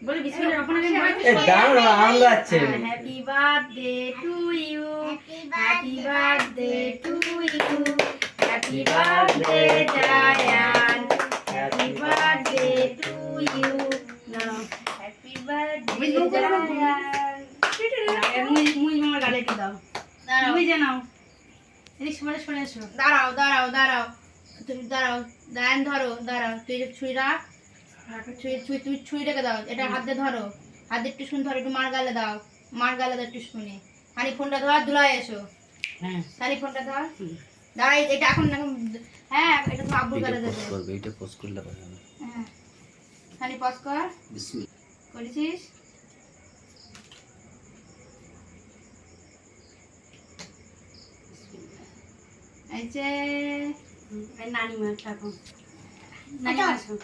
বলি বিসমিল্লাহ রহমানির রহিম। এ দাঁড়াও না, আনন্দ আছে। Happy birthday to you, happy birthday to you, happy birthday Zayan, happy birthday to you. নাও হ্যাপি বার্থডে জায়ান। মুই মামার গালে একটু দাও। মুই জানাও এদিক সরে সরে এসো। দাঁড়াও দাঁড়াও দাঁড়াও, তুমি দাঁড়াও, দাঁড়ান ধরো, দাঁড়াও, তুই ছুঁই রাখ, তুমি ছুঁই রেখে দাও, এটা হাত দিয়ে ধরো, হাত দিয়ে একটু শুনে ধরো, একটু মার গালে দাও, মার গালে দাও একটু শুনে। হানি ফোনটা ধর, ধুলায় এসো। হ্যাঁ হানি ফোনটা ধর, দাঁড়াই, এটা এখন হ্যাঁ এটা তো আব্বুর গালে দেবে। এইটা পোস্ট করলে হবে না। হ্যাঁ হানি পজ কর, বিসমিল্লাহ। করেছিস? এই যে নানিমার ঠাকুর, নানিমা আসো।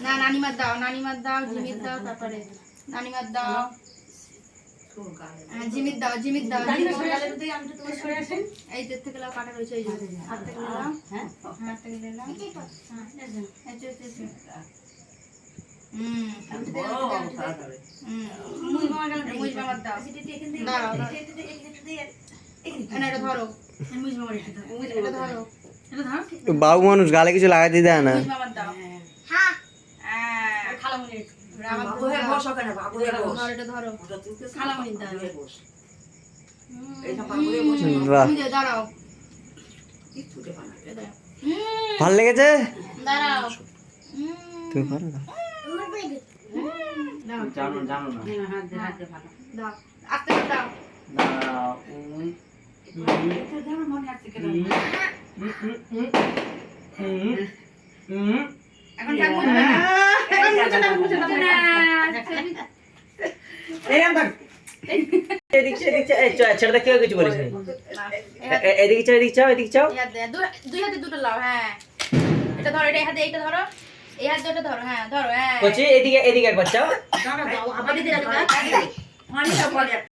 না নানিমার দাও, নানিমার দাও, জিমির দাও, তারপরে নানিমার দাও, জিমির দাও, জিমির দাও, এই যে থেকে লাও কাটা রয়েছে, এই যে হাত থেকে নিলাম, হাত থেকে নিলাম, এই যে মুই মামার দাও, দাঁড়াও এটা ধরো, এটা ধরো, এটা ধরো, বাবু মানুষ গালে কিছু লাগাতে দেয় না। মুই মামার দাও। হ্যাঁ খালামণি বাবু হয়ে বস, ওখানে বাবু হয়ে বস, ধর এটা ধরো, খালামণি দাও, এটা বাবু হয়ে বস, বাহ, তুমি দাঁড়াও, ভালো লেগেছে? দাঁড়াও, তুমি পারো না? জানো জানো না, হাত দে ভালো দাও, আস্তে করে দাও, দাঁড়াও। এখন থাক মুছবে না, এখন মুছে না, ছেড়ে কেউ কিছু বলিস এদিকে চাও, এদিকে চাও, এদিকে চাও। দুই হাতে দুটো লাও, হ্যাঁ এটা ধরো, এটা হাতে এইটা ধরো, এই হাতে ওটা ধরো, হ্যাঁ ধরো, হ্যাঁ বলছি এদিকে, এদিকে একবার চাও। দাও আবার দিদি